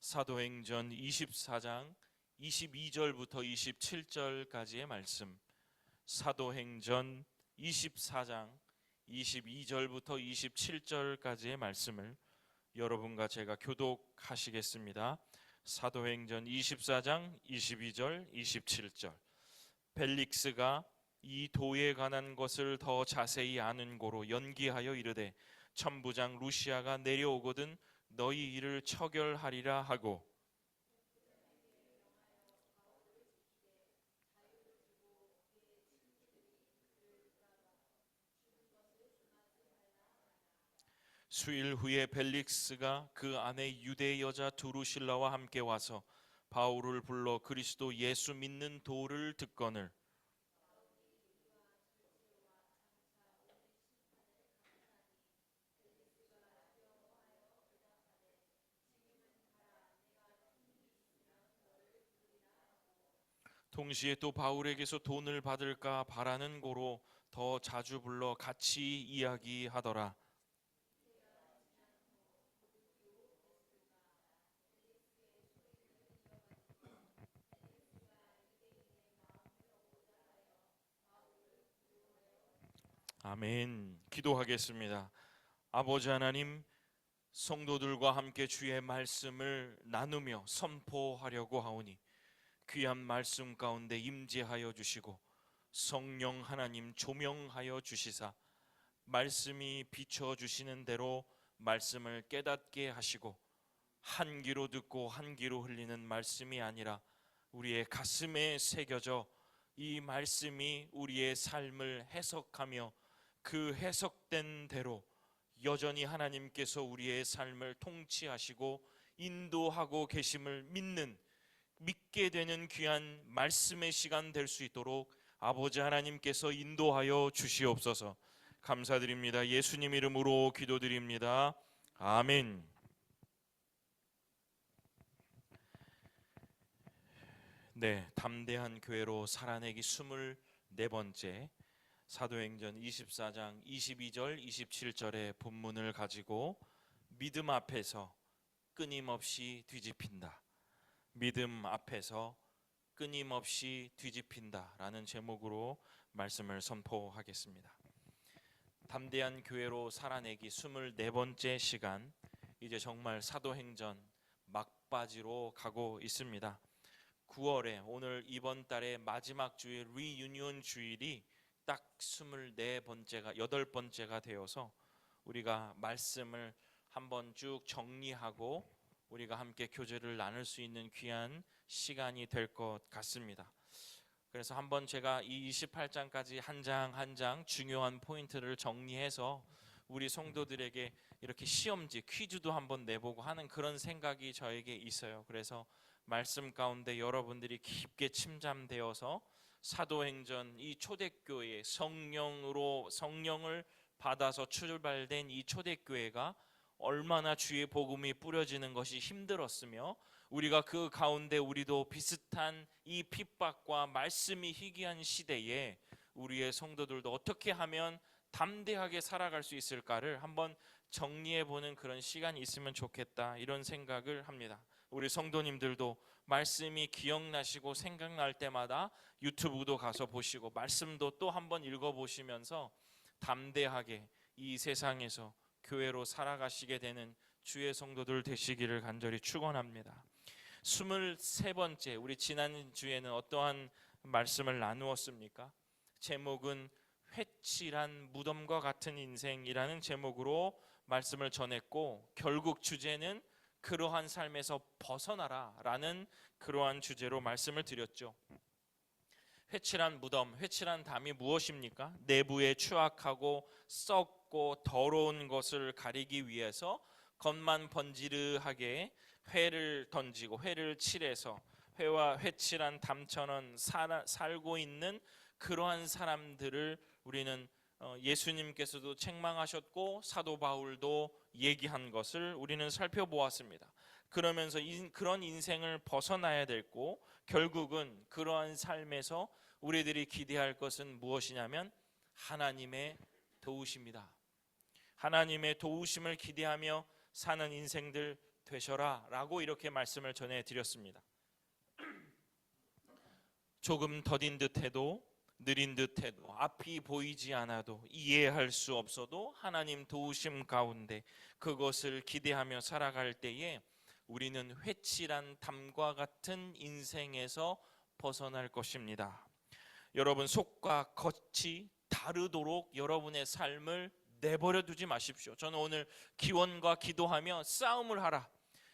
사도행전 24장 22절부터 27절까지의 말씀, 사도행전 24장 22절부터 27절까지의 말씀을 여러분과 제가 교독하시겠습니다. 사도행전 24장 22절 27절. 벨릭스가 이 도에 관한 것을 더 자세히 아는 고로 연기하여 이르되 천부장 루시아가 내려오거든 너희 이를 처결하리라 하고, 수일 후에 벨릭스가 그 안에 유대 여자 두루실라와 함께 와서 바울을 불러 그리스도 예수 믿는 도를 듣거늘 동시에 또 바울에게서 돈을 받을까 바라는 고로 더 자주 불러 같이 이야기하더라. 아멘. 기도하겠습니다. 아버지 하나님, 성도들과 함께 주의 말씀을 나누며 선포하려고 하오니 귀한 말씀 가운데 임재하여 주시고 성령 하나님 조명하여 주시사 말씀이 비춰주시는 대로 말씀을 깨닫게 하시고 한 귀로 듣고 한 귀로 흘리는 말씀이 아니라 우리의 가슴에 새겨져 이 말씀이 우리의 삶을 해석하며 그 해석된 대로 여전히 하나님께서 우리의 삶을 통치하시고 인도하고 계심을 믿게 되는 귀한 말씀의 시간 될 수 있도록 아버지 하나님께서 인도하여 주시옵소서. 감사드립니다. 예수님 이름으로 기도드립니다. 아멘. 네, 담대한 교회로 살아내기 24번째 사도행전 24장 22절 27절의 본문을 가지고 믿음 앞에서 끊임없이 뒤집힌다, 믿음 앞에서 끊임없이 뒤집힌다 라는 제목으로 말씀을 선포하겠습니다. 담대한 교회로 살아내기 24번째 시간, 이제 정말 사도행전 막바지로 가고 있습니다. 9월에 오늘 이번 달의 마지막 주일 리유니온 주일이 딱 24번째가 8번째가 되어서 우리가 말씀을 한번 쭉 정리하고 우리가 함께 교제를 나눌 수 있는 귀한 시간이 될 것 같습니다. 그래서 한번 제가 이 28장까지 한 장 한 장 중요한 포인트를 정리해서 우리 성도들에게 이렇게 시험지 퀴즈도 한번 내보고 하는 그런 생각이 저에게 있어요. 그래서 말씀 가운데 여러분들이 깊게 침잠되어서 사도행전 이 초대교회 성령을 받아서 출발된 이 초대교회가 얼마나 주의 복음이 뿌려지는 것이 힘들었으며 우리가 그 가운데 우리도 비슷한 이 핍박과 말씀이 희귀한 시대에 우리의 성도들도 어떻게 하면 담대하게 살아갈 수 있을까를 한번 정리해보는 그런 시간이 있으면 좋겠다, 이런 생각을 합니다. 우리 성도님들도 말씀이 기억나시고 생각날 때마다 유튜브도 가서 보시고 말씀도 또 한번 읽어보시면서 담대하게 이 세상에서 교회로 살아가시게 되는 주의 성도들 되시기를 간절히 축원합니다. 23번째, 우리 지난 주에는 어떠한 말씀을 나누었습니까? 제목은 회칠한 무덤과 같은 인생이라는 제목으로 말씀을 전했고, 결국 주제는 그러한 삶에서 벗어나라 라는 그러한 주제로 말씀을 드렸죠. 회칠한 무덤, 회칠한 담이 무엇입니까? 내부에 추악하고 썩고 더러운 것을 가리기 위해서 겉만 번지르하게 회를 던지고 회를 칠해서 회와 회칠한 담처럼 살고 있는 그러한 사람들을 우리는 예수님께서도 책망하셨고 사도 바울도 얘기한 것을 우리는 살펴보았습니다. 그러면서 그런 인생을 벗어나야 되고 결국은 그러한 삶에서 우리들이 기대할 것은 무엇이냐면 하나님의 도우심이다. 하나님의 도우심을 기대하며 사는 인생들 되셔라 라고 이렇게 말씀을 전해드렸습니다. 조금 더딘 듯해도 느린 듯해도 앞이 보이지 않아도 이해할 수 없어도 하나님 도우심 가운데 그것을 기대하며 살아갈 때에 우리는 회칠한 담과 같은 인생에서 벗어날 것입니다. 여러분, 속과 겉이 다르도록 여러분의 삶을 내버려 두지 마십시오. 저는 오늘 기원과 기도하며 싸움을 하라,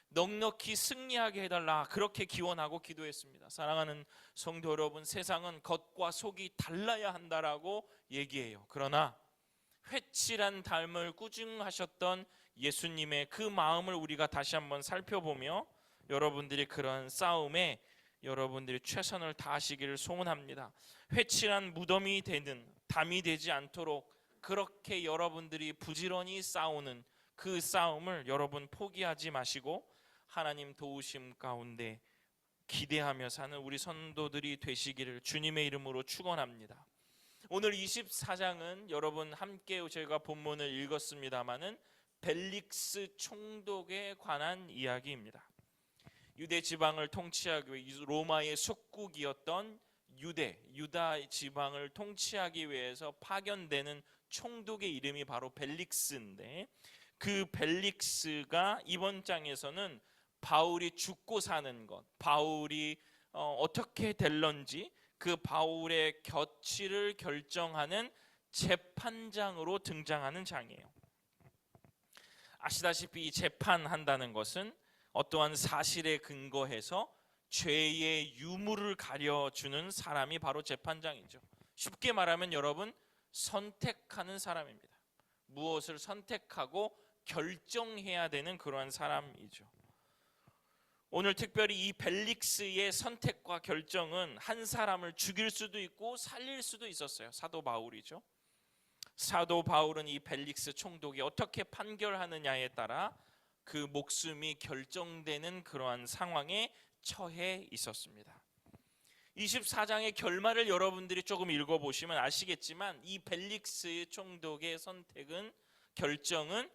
넉넉히 승리하게 해달라, 그렇게 기원하고 기도했습니다. 사랑하는 성도 여러분, 세상은 겉과 속이 달라야 한다라고 얘기해요. 그러나 회칠한 삶을 꾸준하셨던 예수님의 그 마음을 우리가 다시 한번 살펴보며 여러분들이 그런 싸움에 여러분들이 최선을 다하시기를 소원합니다. 회칠한 무덤이 되는 담이 되지 않도록 그렇게 여러분들이 부지런히 싸우는 그 싸움을 여러분 포기하지 마시고 하나님 도우심 가운데 기대하며 사는 우리 성도들이 되시기를 주님의 이름으로 축원합니다. 오늘 24장은 여러분 함께 저희가 본문을 읽었습니다마는 벨릭스 총독에 관한 이야기입니다. 유대 지방을 통치하기 위해 로마의 속국이었던 유다 지방을 통치하기 위해서 파견되는 총독의 이름이 바로 벨릭스인데, 그 벨릭스가 이번 장에서는 바울이 죽고 사는 것, 바울이 어떻게 될런지 그 바울의 결치를 결정하는 재판장으로 등장하는 장이에요. 아시다시피 이 재판한다는 것은 어떠한 사실에 근거해서 죄의 유무를 가려주는 사람이 바로 재판장이죠. 쉽게 말하면 여러분, 선택하는 사람입니다. 무엇을 선택하고 결정해야 되는 그러한 사람이죠. 오늘 특별히 이 벨릭스의 선택과 결정은 한 사람을 죽일 수도 있고 살릴 수도 있었어요. 사도 바울이죠. 사도 바울은 이 벨릭스 총독이 어떻게 판결하느냐에 따라 그 목숨이 결정되는 그러한 상황에 처해 있었습니다. 24장의 결말을 여러분들이 조금 읽어보시면 아시겠지만 이 벨릭스 총독의 선택은, 결정은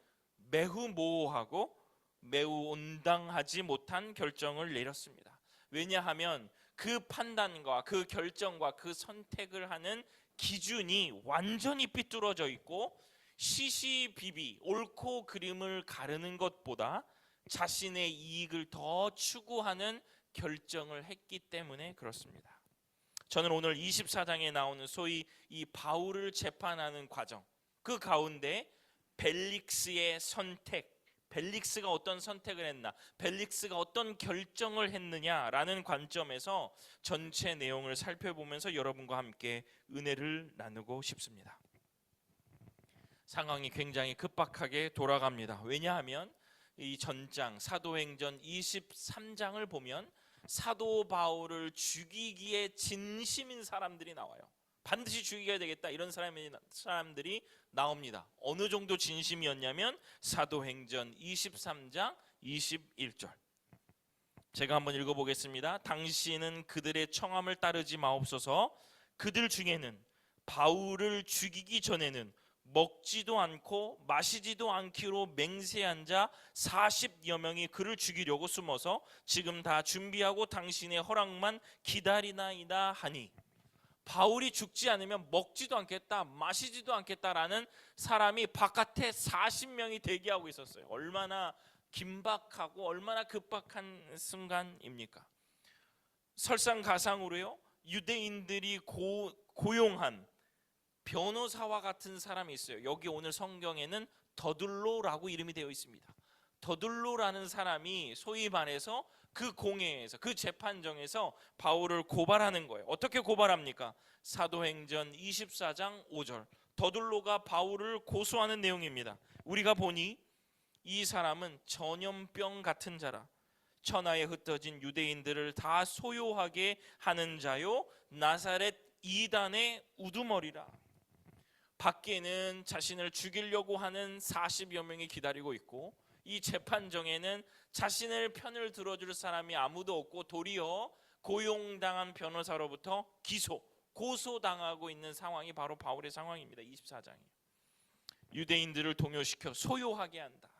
매우 모호하고 매우 온당하지 못한 결정을 내렸습니다. 왜냐하면 그 판단과 그 결정과 그 선택을 하는 기준이 완전히 삐뚤어져 있고 시시비비 옳고 그름을 가르는 것보다 자신의 이익을 더 추구하는 결정을 했기 때문에 그렇습니다. 저는 오늘 24장에 나오는 소위 이 바울을 재판하는 과정, 그 가운데 벨릭스의 선택, 벨릭스가 어떤 선택을 했나, 벨릭스가 어떤 결정을 했느냐라는 관점에서 전체 내용을 살펴보면서 여러분과 함께 은혜를 나누고 싶습니다. 상황이 굉장히 급박하게 돌아갑니다. 왜냐하면 이 전장 사도행전 23장을 보면 사도 바울을 죽이기에 진심인 사람들이 나와요. 반드시 죽여야 되겠다, 이런 사람들이 나옵니다. 어느 정도 진심이었냐면 사도행전 23장 21절 제가 한번 읽어보겠습니다. 당신은 그들의 청함을 따르지 마옵소서. 그들 중에는 바울을 죽이기 전에는 먹지도 않고 마시지도 않기로 맹세한 자 40여 명이 그를 죽이려고 숨어서 지금 다 준비하고 당신의 허락만 기다리나이다 하니, 바울이 죽지 않으면 먹지도 않겠다, 마시지도 않겠다라는 사람이 바깥에 40명이 대기하고 있었어요. 얼마나 긴박하고 얼마나 급박한 순간입니까? 설상가상으로요, 유대인들이 고용한 변호사와 같은 사람이 있어요. 여기 오늘 성경에는 더둘로라고 이름이 되어 있습니다. 더둘로라는 사람이 소위 말해서 그 공회에서, 그 재판정에서 바울을 고발하는 거예요. 어떻게 고발합니까? 사도행전 24장 5절 더둘로가 바울을 고소하는 내용입니다. 우리가 보니 이 사람은 전염병 같은 자라, 천하에 흩어진 유대인들을 다 소요하게 하는 자요, 나사렛 이단의 우두머리라. 밖에는 자신을 죽이려고 하는 40여 명이 기다리고 있고, 이 재판정에는 자신의 편을 들어줄 사람이 아무도 없고 도리어 고용당한 변호사로부터 고소당하고 있는 상황이 바로 바울의 상황입니다. 24장이에요. 유대인들을 동요시켜 소요하게 한다.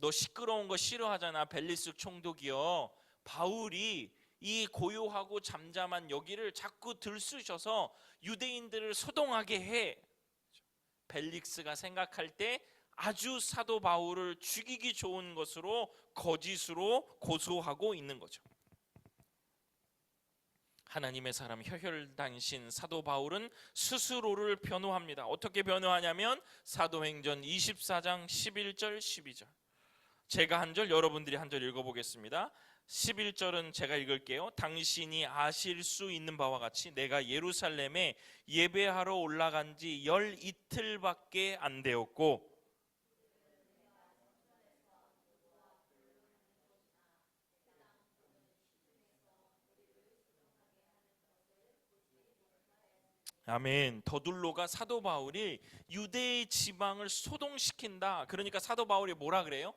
너 시끄러운 거 싫어하잖아, 벨리스 총독이여. 바울이 이 고요하고 잠잠한 여기를 자꾸 들쑤셔서 유대인들을 소동하게 해. 벨릭스가 생각할 때 아주 사도 바울을 죽이기 좋은 것으로 거짓으로 고소하고 있는 거죠. 하나님의 사람 혈혈단신 사도 바울은 스스로를 변호합니다. 어떻게 변호하냐면 사도행전 24장 11절 12절. 제가 한 절, 여러분들이 한 절 읽어보겠습니다. 11절은 제가 읽을게요. 당신이 아실 수 있는 바와 같이 내가 예루살렘에 예배하러 올라간 지 열 이틀밖에 안 되었고, 아멘. 더둘로가 사도 바울이 유대의 지방을 소동시킨다. 그러니까 사도 바울이 뭐라 그래요?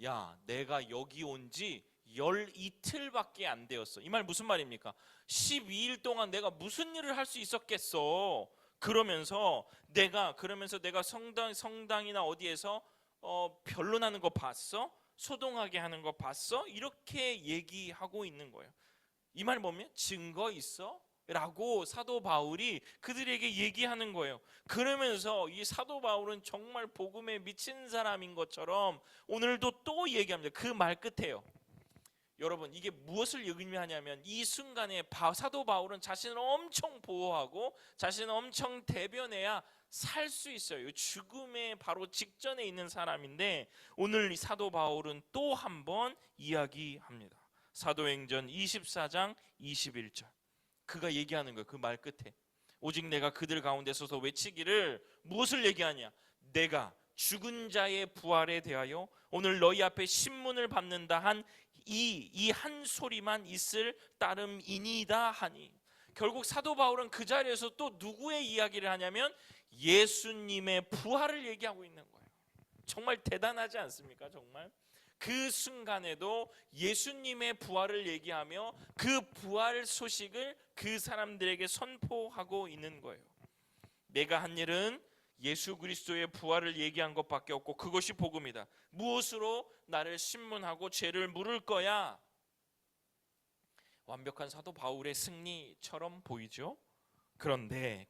야, 내가 여기 온 지 열 이틀밖에 안 되었어. 이 말 무슨 말입니까? 12일 동안 내가 무슨 일을 할 수 있었겠어. 그러면서 내가 성당이나 어디에서 변론하는 거 봤어? 소동하게 하는 거 봤어? 이렇게 얘기하고 있는 거예요. 이 말 보면 증거 있어? 라고 사도 바울이 그들에게 얘기하는 거예요. 그러면서 이 사도 바울은 정말 복음에 미친 사람인 것처럼 오늘도 또 얘기합니다. 그 말 끝에요. 여러분, 이게 무엇을 의미하냐면 이 순간에 사도 바울은 자신을 엄청 보호하고 자신을 엄청 대변해야 살 수 있어요. 죽음의 바로 직전에 있는 사람인데 오늘 이 사도 바울은 또 한 번 이야기합니다. 사도행전 24장 21절. 그가 얘기하는 거예요. 그 말 끝에 오직 내가 그들 가운데 서서 외치기를, 무엇을 얘기하냐? 내가 죽은 자의 부활에 대하여 오늘 너희 앞에 신문을 받는다 한 이 한 소리만 있을 따름이니이다 하니. 결국 사도 바울은 그 자리에서 또 누구의 이야기를 하냐면 예수님의 부활을 얘기하고 있는 거예요. 정말 대단하지 않습니까? 정말 그 순간에도 예수님의 부활을 얘기하며 그 부활 소식을 그 사람들에게 선포하고 있는 거예요. 내가 한 일은 예수 그리스도의 부활을 얘기한 것밖에 없고 그것이 복음이다. 무엇으로 나를 신문하고 죄를 물을 거야? 완벽한 사도 바울의 승리처럼 보이죠? 그런데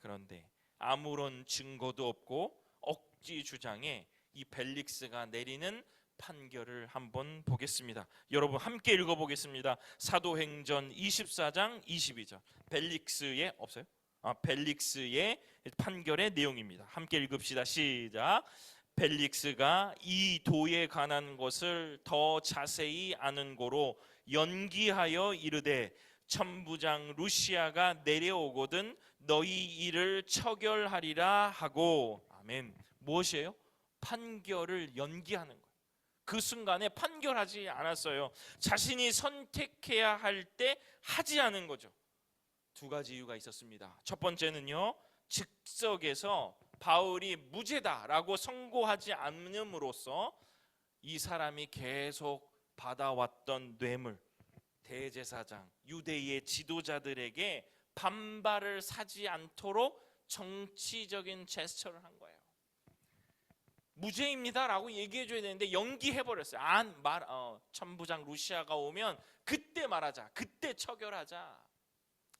아무런 증거도 없고 억지 주장에 이 벨릭스가 내리는 판결을 한번 보겠습니다. 여러분 함께 읽어보겠습니다. 사도행전 24장 22절. 벨릭스의 없어요? 벨릭스의 판결의 내용입니다. 함께 읽읍시다. 시작. 벨릭스가 이 도에 관한 것을 더 자세히 아는 고로 연기하여 이르되 천부장 루시아가 내려오거든 너희 일을 처결하리라 하고. 아멘. 무엇이에요? 판결을 연기하는 거예요. 그 순간에 판결하지 않았어요. 자신이 선택해야 할 때 하지 않은 거죠. 두 가지 이유가 있었습니다. 첫 번째는요, 즉석에서 바울이 무죄다라고 선고하지 않음으로써 이 사람이 계속 받아왔던 뇌물, 대제사장, 유대의 지도자들에게 반발을 사지 않도록 정치적인 제스처를 한 거예요. 무죄입니다라고 얘기해줘야 되는데 연기해버렸어요. 천부장 루시아가 오면 그때 말하자, 그때 처결하자.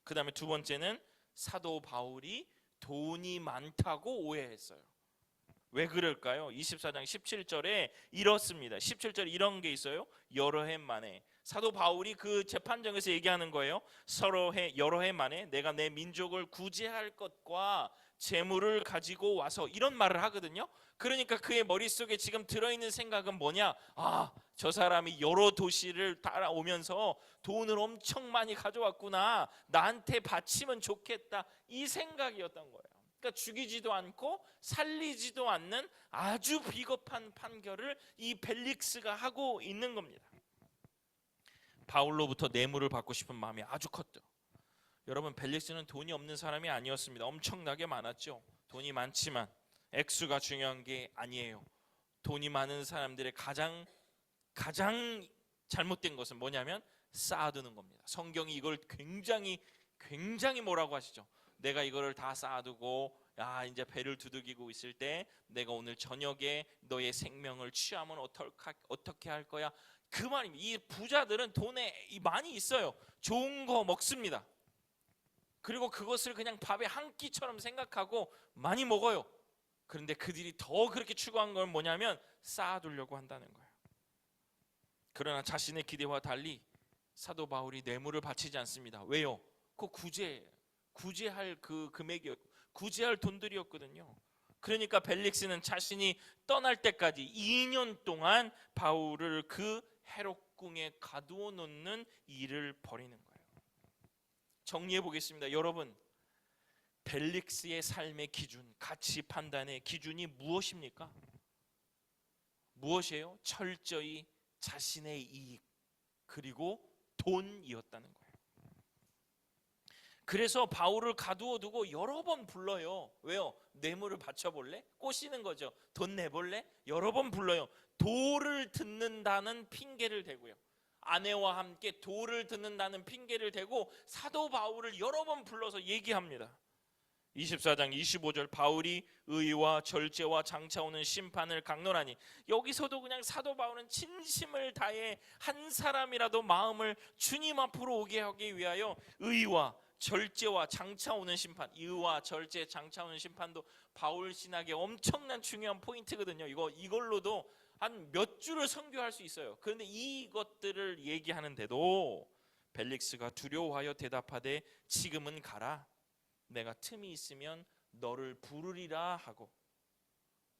그 다음에 두 번째는 사도 바울이 돈이 많다고 오해했어요. 왜 그럴까요? 24장 17절에 이렇습니다. 17절에 이런 게 있어요. 여러 해 만에 사도 바울이 그 재판정에서 얘기하는 거예요. 여러 해 만에 내가 내 민족을 구제할 것과 재물을 가지고 와서, 이런 말을 하거든요. 그러니까 그의 머릿속에 지금 들어있는 생각은 뭐냐? 저 사람이 여러 도시를 따라오면서 돈을 엄청 많이 가져왔구나, 나한테 바치면 좋겠다, 이 생각이었던 거예요. 그러니까 죽이지도 않고 살리지도 않는 아주 비겁한 판결을 이 벨릭스가 하고 있는 겁니다. 바울로부터 뇌물을 받고 싶은 마음이 아주 컸죠. 여러분, 벨릭스는 돈이 없는 사람이 아니었습니다. 엄청나게 많았죠. 돈이 많지만 액수가 중요한 게 아니에요. 돈이 많은 사람들의 가장 잘못된 것은 뭐냐면 쌓아두는 겁니다. 성경이 이걸 굉장히 뭐라고 하시죠? 내가 이거를 다 쌓아두고 이제 배를 두들기고 있을 때 내가 오늘 저녁에 너의 생명을 취하면 어떻게 할 거야? 그 말입니다. 이 부자들은 돈에 많이 있어요. 좋은 거 먹습니다. 그리고 그것을 그냥 밥의 한 끼처럼 생각하고 많이 먹어요. 그런데 그들이 더 그렇게 추구한 건 뭐냐면 쌓아두려고 한다는 거예요. 그러나 자신의 기대와 달리 사도 바울이 뇌물을 바치지 않습니다. 왜요? 그 구제할 그 금액이었고 구제할 돈들이었거든요. 그러니까 벨릭스는 자신이 떠날 때까지 2년 동안 바울을 그 헤롯궁에 가두어 놓는 일을 벌이는 거예요. 정리해 보겠습니다. 여러분, 벨릭스의 삶의 기준, 가치 판단의 기준이 무엇입니까? 무엇이에요? 철저히 자신의 이익 그리고 돈이었다는 거예요. 그래서 바울을 가두어 두고 여러 번 불러요. 왜요? 뇌물을 바쳐볼래? 꼬시는 거죠. 돈 내볼래? 여러 번 불러요. 도를 듣는다는 핑계를 대고요. 아내와 함께 도를 듣는다는 핑계를 대고 사도 바울을 여러 번 불러서 얘기합니다. 24장 25절 바울이 의와 절제와 장차 오는 심판을 강론하니, 여기서도 그냥 사도 바울은 진심을 다해 한 사람이라도 마음을 주님 앞으로 오게 하기 위하여 의와 절제와 장차 오는 심판, 의와 절제, 장차 오는 심판도 바울 신학의 엄청난 중요한 포인트거든요. 이걸로도 한 몇 줄을 선교할 수 있어요. 그런데 이것들을 얘기하는데도 벨릭스가 두려워하여 대답하되 지금은 가라. 내가 틈이 있으면 너를 부르리라 하고,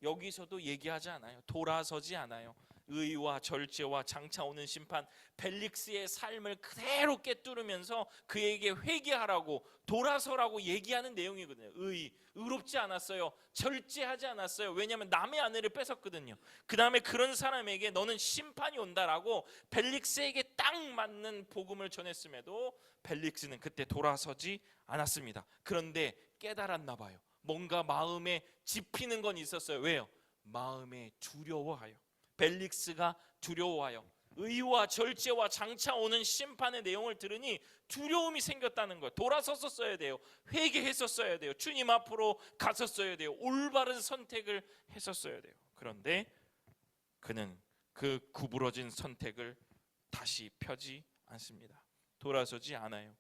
여기서도 얘기하지 않아요. 돌아서지 않아요. 의와 절제와 장차 오는 심판, 벨릭스의 삶을 그대로 꿰뚫으면서 그에게 회개하라고 돌아서라고 얘기하는 내용이거든요. 의롭지 않았어요. 절제하지 않았어요. 왜냐하면 남의 아내를 뺏었거든요. 그 다음에 그런 사람에게 너는 심판이 온다라고 벨릭스에게 딱 맞는 복음을 전했음에도 벨릭스는 그때 돌아서지 않았습니다. 그런데 깨달았나 봐요. 뭔가 마음에 짚히는 건 있었어요. 왜요? 마음에 두려워하여, 벨릭스가 두려워하여 의와 절제와 장차 오는 심판의 내용을 들으니 두려움이 생겼다는 거예요. 돌아섰었어야 돼요. 회개했었어야 돼요. 주님 앞으로 갔었어야 돼요. 올바른 선택을 했었어야 돼요. 그런데 그는 그 구부러진 선택을 다시 펴지 않습니다. 돌아서지 않아요.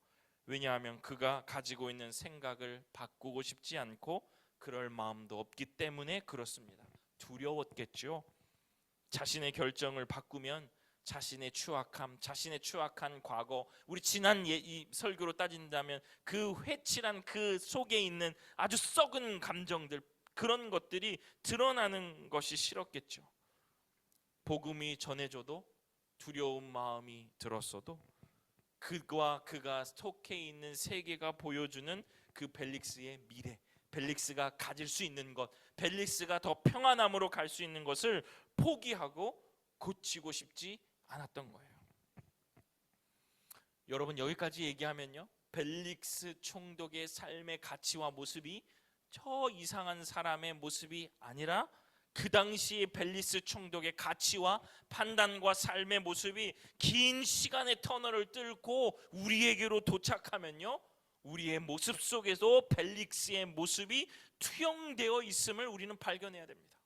왜냐하면 그가 가지고 있는 생각을 바꾸고 싶지 않고 그럴 마음도 없기 때문에 그렇습니다. 두려웠겠죠. 자신의 결정을 바꾸면 자신의 추악함, 자신의 추악한 과거, 우리 지난 이 설교로 따진다면 그 회칠한 그 속에 있는 아주 썩은 감정들, 그런 것들이 드러나는 것이 싫었겠죠. 복음이 전해져도 두려운 마음이 들었어도 그가 속해 있는 세계가 보여주는 그 벨릭스의 미래, 벨릭스가 가질 수 있는 것, 벨릭스가 더 평안함으로 갈 수 있는 것을 포기하고 고치고 싶지 않았던 거예요. 여러분, 여기까지 얘기하면요, 벨릭스 총독의 삶의 가치와 모습이 저 이상한 사람의 모습이 아니라 그 당시 벨릭스 총독의 가치와 판단과 삶의 모습이 긴 시간의 터널을 뚫고 우리에게로 도착하면요, 우리의 모습 속에서 벨릭스의 모습이 투영되어 있음을 우리는 발견해야 됩니다.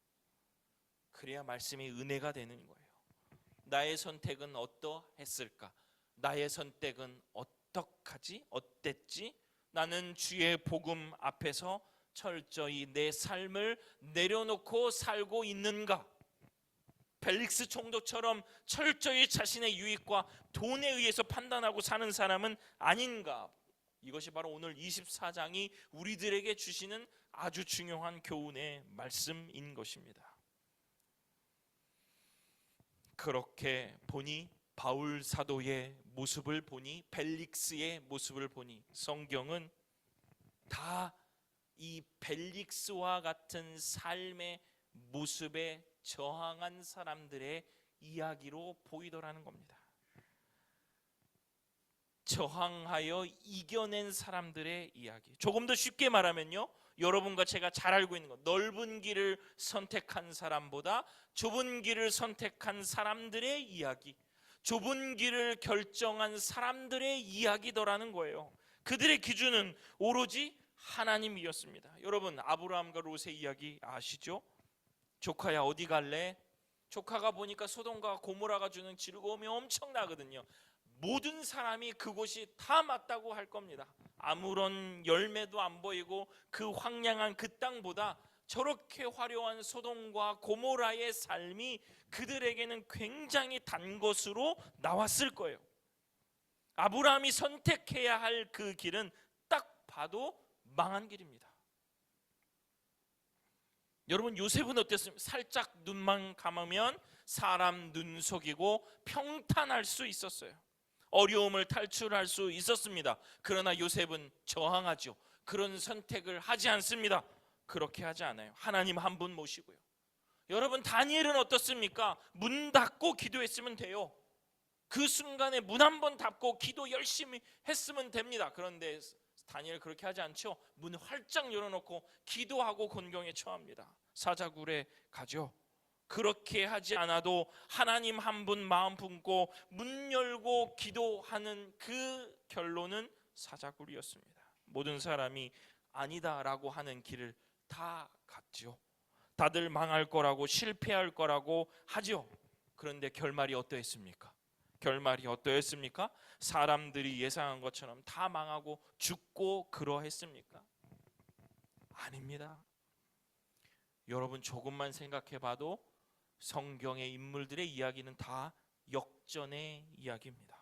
그래야 말씀이 은혜가 되는 거예요. 나의 선택은 어떠했을까? 나의 선택은 어떡하지? 어땠지? 나는 주의 복음 앞에서 철저히 내 삶을 내려놓고 살고 있는가? 벨릭스 총독처럼 철저히 자신의 유익과 돈에 의해서 판단하고 사는 사람은 아닌가? 이것이 바로 오늘 24장이 우리들에게 주시는 아주 중요한 교훈의 말씀인 것입니다. 그렇게 보니, 바울 사도의 모습을 보니, 벨릭스의 모습을 보니, 성경은 다 이 벨릭스와 같은 삶의 모습에 저항한 사람들의 이야기로 보이더라는 겁니다. 저항하여 이겨낸 사람들의 이야기. 조금 더 쉽게 말하면요, 여러분과 제가 잘 알고 있는 것, 넓은 길을 선택한 사람보다 좁은 길을 선택한 사람들의 이야기, 좁은 길을 결정한 사람들의 이야기더라는 거예요. 그들의 기준은 오로지 하나님이었습니다. 여러분, 아브라함과 롯의 이야기 아시죠? 조카야 어디 갈래? 조카가 보니까 소돔과 고모라가 주는 즐거움이 엄청나거든요. 모든 사람이 그곳이 다 맞다고 할 겁니다. 아무런 열매도 안 보이고 그 황량한 그 땅보다 저렇게 화려한 소돔과 고모라의 삶이 그들에게는 굉장히 단 것으로 나왔을 거예요. 아브라함이 선택해야 할 그 길은 딱 봐도 망한 길입니다. 여러분, 요셉은 어땠습니까? 살짝 눈만 감으면 사람 눈 속이고 평탄할 수 있었어요. 어려움을 탈출할 수 있었습니다. 그러나 요셉은 저항하죠. 그런 선택을 하지 않습니다. 그렇게 하지 않아요. 하나님 한 분 모시고요. 여러분, 다니엘은 어떻습니까? 문 닫고 기도했으면 돼요. 그 순간에 문 한 번 닫고 기도 열심히 했으면 됩니다. 그런데 다니엘 그렇게 하지 않죠. 문 활짝 열어놓고 기도하고 곤경에 처합니다. 사자굴에 가죠. 그렇게 하지 않아도 하나님 한 분 마음 품고 문 열고 기도하는 그 결론은 사자굴이었습니다. 모든 사람이 아니다라고 하는 길을 다 갔죠. 다들 망할 거라고, 실패할 거라고 하죠. 그런데 결말이 어떠했습니까? 결말이 어떠했습니까? 사람들이 예상한 것처럼 다 망하고 죽고 그러했습니까? 아닙니다. 여러분, 조금만 생각해 봐도 성경의 인물들의 이야기는 다 역전의 이야기입니다.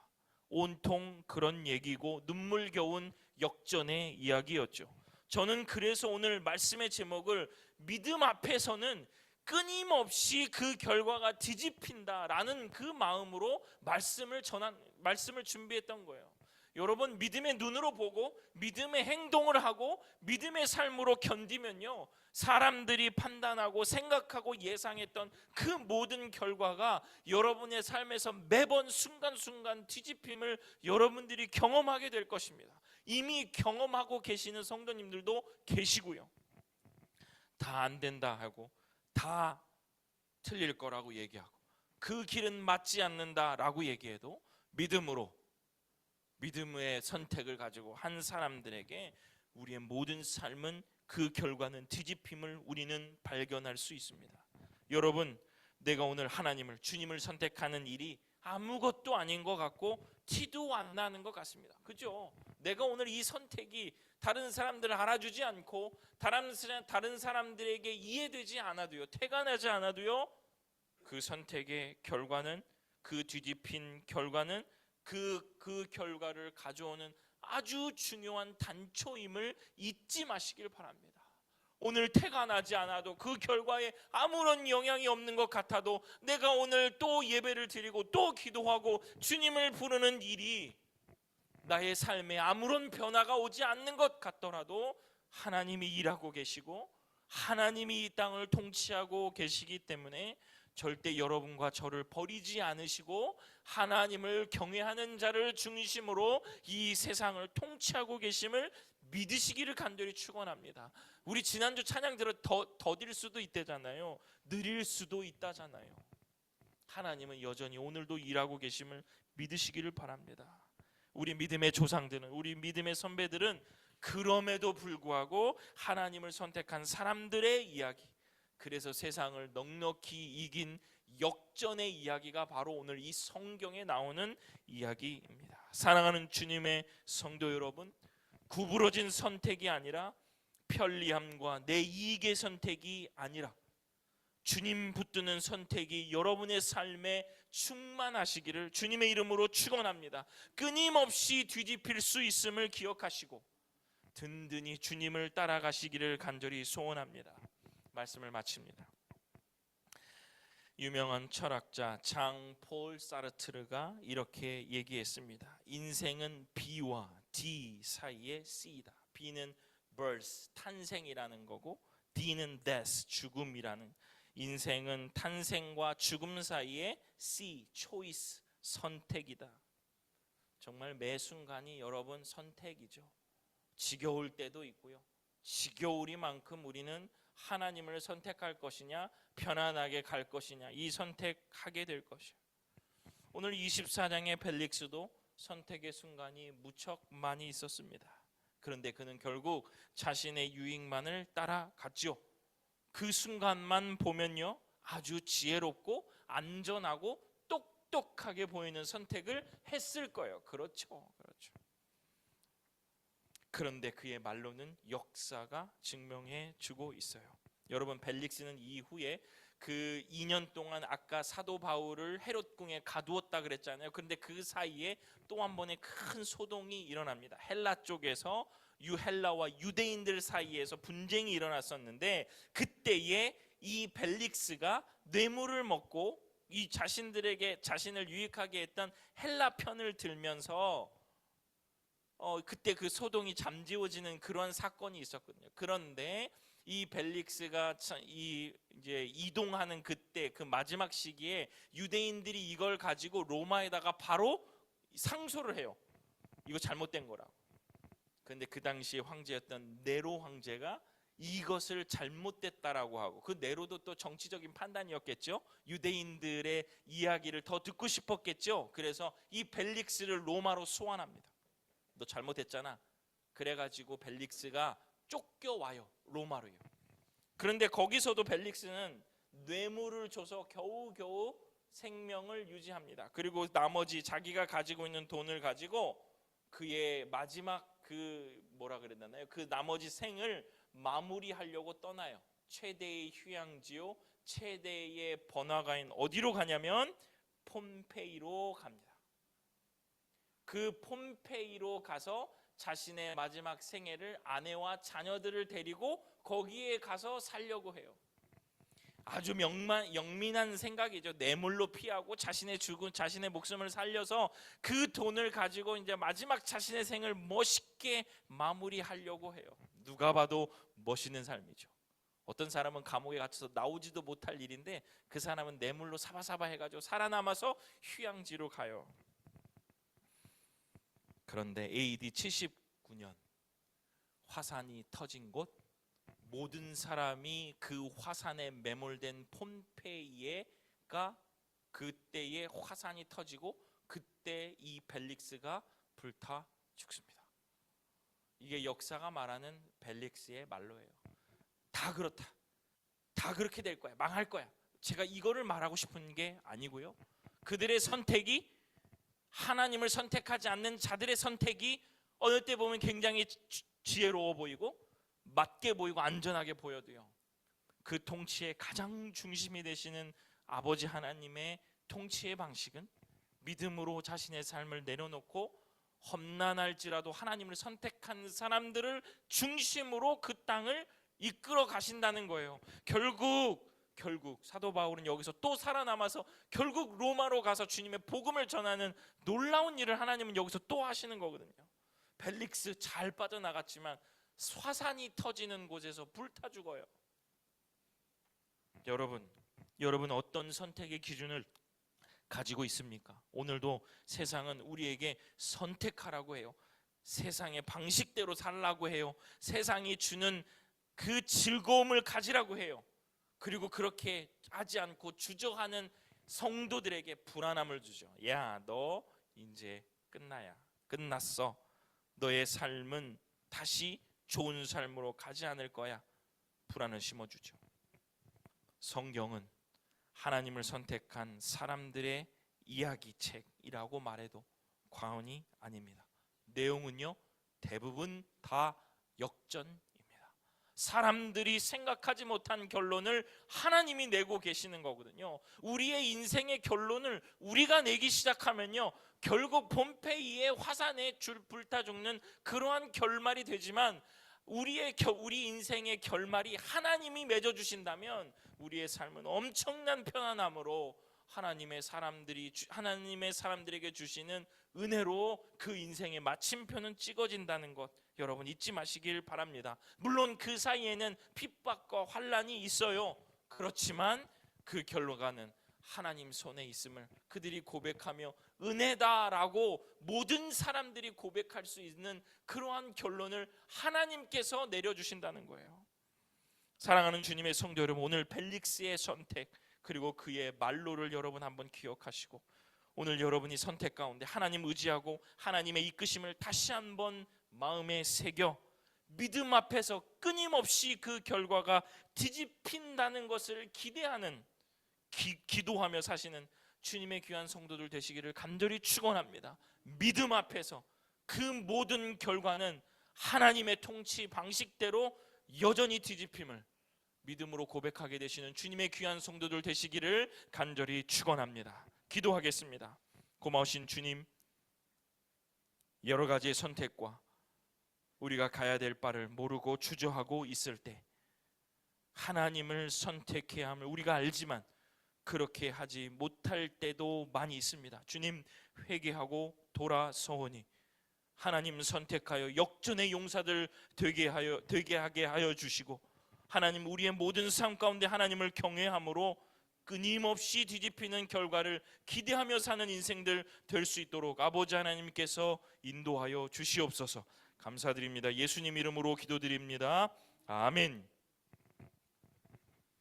온통 그런 얘기고 눈물겨운 역전의 이야기였죠. 저는 그래서 오늘 말씀의 제목을 믿음 앞에서는 끊임없이 그 결과가 뒤집힌다라는 그 마음으로 말씀을 준비했던 거예요. 여러분, 믿음의 눈으로 보고 믿음의 행동을 하고 믿음의 삶으로 견디면요, 사람들이 판단하고 생각하고 예상했던 그 모든 결과가 여러분의 삶에서 매번 순간순간 뒤집힘을 여러분들이 경험하게 될 것입니다. 이미 경험하고 계시는 성도님들도 계시고요. 다 안 된다 하고 다 틀릴 거라고 얘기하고 그 길은 맞지 않는다라고 얘기해도 믿음의 선택을 가지고 한 사람들에게 우리의 모든 삶은 그 결과는 뒤집힘을 우리는 발견할 수 있습니다. 여러분, 내가 오늘 주님을 선택하는 일이 아무것도 아닌 것 같고 티도 안 나는 것 같습니다. 그죠? 내가 오늘 이 선택이 다른 사람들을 알아주지 않고 다른 사람들에게 이해되지 않아도요, 태가 나지 않아도요, 그 선택의 결과는, 그 뒤집힌 결과는 그 결과를 가져오는 아주 중요한 단초임을 잊지 마시길 바랍니다. 오늘 태가 나지 않아도 그 결과에 아무런 영향이 없는 것 같아도 내가 오늘 또 예배를 드리고 또 기도하고 주님을 부르는 일이 나의 삶에 아무런 변화가 오지 않는 것 같더라도 하나님이 일하고 계시고 하나님이 이 땅을 통치하고 계시기 때문에 절대 여러분과 저를 버리지 않으시고 하나님을 경외하는 자를 중심으로 이 세상을 통치하고 계심을 믿으시기를 간절히 축원합니다. 우리 지난주 찬양 들어 더딜 수도 있다잖아요. 느릴 수도 있다잖아요. 하나님은 여전히 오늘도 일하고 계심을 믿으시기를 바랍니다. 우리 믿음의 조상들은, 우리 믿음의 선배들은 그럼에도 불구하고 하나님을 선택한 사람들의 이야기, 그래서 세상을 넉넉히 이긴 역전의 이야기가 바로 오늘 이 성경에 나오는 이야기입니다. 사랑하는 주님의 성도 여러분, 구부러진 선택이 아니라 편리함과 내 이익의 선택이 아니라 주님 붙드는 선택이 여러분의 삶에 충만하시기를 주님의 이름으로 축원합니다. 끊임없이 뒤집힐 수 있음을 기억하시고 든든히 주님을 따라가시기를 간절히 소원합니다. 말씀을 마칩니다. 유명한 철학자 장 폴 사르트르가 이렇게 얘기했습니다. 인생은 B와 D 사이의 C이다. B는 birth, 탄생이라는 거고 D는 death, 죽음이라는, 인생은 탄생과 죽음 사이의 C, choice, 선택이다. 정말 매 순간이 여러분 선택이죠. 지겨울 때도 있고요. 지겨우리만큼 우리는 하나님을 선택할 것이냐, 편안하게 갈 것이냐, 이 선택하게 될 것이요. 오늘 24장의 벨릭스도 선택의 순간이 무척 많이 있었습니다. 그런데 그는 결국 자신의 유익만을 따라갔죠. 그 순간만 보면요, 아주 지혜롭고 안전하고 똑똑하게 보이는 선택을 했을 거예요. 그렇죠. 그런데 그의 말로는 역사가 증명해 주고 있어요. 여러분, 벨릭스는 이후에 그 2년 동안 아까 사도 바울을 헤롯궁에 가두었다 그랬잖아요. 그런데 그 사이에 또 한 번의 큰 소동이 일어납니다. 헬라 쪽에서 헬라와 유대인들 사이에서 분쟁이 일어났었는데, 그때에 이 벨릭스가 뇌물을 먹고 이 자신들에게 자신을 유익하게 했던 헬라 편을 들면서 그때 그 소동이 잠재워지는 그런 사건이 있었거든요. 그런데 이 벨릭스가 이제 이동하는 그때 그 마지막 시기에 유대인들이 이걸 가지고 로마에다가 바로 상소를 해요. 이거 잘못된 거라고. 그런데 그 당시 황제였던 네로 황제가 이것을 잘못됐다라고 하고, 그 네로도 또 정치적인 판단이었겠죠. 유대인들의 이야기를 더 듣고 싶었겠죠. 그래서 이 벨릭스를 로마로 소환합니다. 너 잘못했잖아. 그래가지고 벨릭스가 쫓겨와요, 로마로요. 그런데 거기서도 벨릭스는 뇌물을 줘서 겨우겨우 생명을 유지합니다. 그리고 나머지 자기가 가지고 있는 돈을 가지고 그의 마지막 그 나머지 생을 마무리하려고 떠나요. 최대의 휴양지요, 최대의 번화가인 어디로 가냐면 폼페이로 갑니다. 그 폼페이로 가서 자신의 마지막 생애를 아내와 자녀들을 데리고 거기에 가서 살려고 해요. 아주 영민한 생각이죠. 뇌물로 피하고 자신의 목숨을 살려서 그 돈을 가지고 이제 마지막 자신의 생을 멋있게 마무리하려고 해요. 누가 봐도 멋있는 삶이죠. 어떤 사람은 감옥에 갇혀서 나오지도 못할 일인데, 그 사람은 뇌물로 사바사바 해가지고 살아남아서 휴양지로 가요. 그런데 AD 79년 화산이 터진 곳, 모든 사람이 그 화산에 매몰된 폼페이에가 그때에 화산이 터지고 그때 이 벨릭스가 불타 죽습니다. 이게 역사가 말하는 벨릭스의 말로예요. 다 그렇다, 다 그렇게 될 거야, 망할 거야. 제가 이거를 말하고 싶은 게 아니고요. 그들의 선택이, 하나님을 선택하지 않는 자들의 선택이 어느 때 보면 굉장히 지혜로워 보이고 맞게 보이고 안전하게 보여도요, 그 통치의 가장 중심이 되시는 아버지 하나님의 통치의 방식은 믿음으로 자신의 삶을 내려놓고 험난할지라도 하나님을 선택한 사람들을 중심으로 그 땅을 이끌어 가신다는 거예요. 결국 사도 바울은 여기서 또 살아남아서 결국 로마로 가서 주님의 복음을 전하는 놀라운 일을 하나님은 여기서 또 하시는 거거든요. 벨릭스 잘 빠져나갔지만 화산이 터지는 곳에서 불타 죽어요. 여러분 어떤 선택의 기준을 가지고 있습니까? 오늘도 세상은 우리에게 선택하라고 해요. 세상의 방식대로 살라고 해요. 세상이 주는 그 즐거움을 가지라고 해요. 그리고 그렇게 하지 않고 주저하는 성도들에게 불안함을 주죠. 야, 너 이제 끝났어. 너의 삶은 다시 좋은 삶으로 가지 않을 거야. 불안을 심어주죠. 성경은 하나님을 선택한 사람들의 이야기책이라고 말해도 과언이 아닙니다. 내용은요, 대부분 다 역전입니다. 사람들이 생각하지 못한 결론을 하나님이 내고 계시는 거거든요. 우리의 인생의 결론을 우리가 내기 시작하면요, 결국 폼페이의 화산에 불타 죽는 그러한 결말이 되지만, 우리 인생의 결말이 하나님이 맺어주신다면 우리의 삶은 엄청난 편안함으로 하나님의 사람들에게 주시는 은혜로 그 인생의 마침표는 찍어진다는 것, 여러분 잊지 마시길 바랍니다. 물론 그 사이에는 핍박과 환난이 있어요. 그렇지만 그 결과는 하나님 손에 있음을 그들이 고백하며 은혜다라고 모든 사람들이 고백할 수 있는 그러한 결론을 하나님께서 내려주신다는 거예요. 사랑하는 주님의 성도 여러분, 오늘 벨릭스의 선택 그리고 그의 말로를 여러분 한번 기억하시고, 오늘 여러분이 선택 가운데 하나님 의지하고 하나님의 이끄심을 다시 한번 마음에 새겨 믿음 앞에서 끊임없이 그 결과가 뒤집힌다는 것을 기대하는 기도하며 사시는 주님의 귀한 성도들 되시기를 간절히 축원합니다. 믿음 앞에서 그 모든 결과는 하나님의 통치 방식대로 여전히 뒤집힘을 믿음으로 고백하게 되시는 주님의 귀한 성도들 되시기를 간절히 축원합니다. 기도하겠습니다. 고마우신 주님, 여러 가지의 선택과 우리가 가야 될 바를 모르고 주저하고 있을 때 하나님을 선택해야 함을 우리가 알지만 그렇게 하지 못할 때도 많이 있습니다. 주님, 회개하고 돌아서오니 하나님 선택하여 역전의 용사들 되게 하게 하여 주시고, 하나님 우리의 모든 삶 가운데 하나님을 경외함으로 끊임없이 뒤집히는 결과를 기대하며 사는 인생들 될 수 있도록 아버지 하나님께서 인도하여 주시옵소서. 감사드립니다. 예수님 이름으로 기도드립니다. 아멘.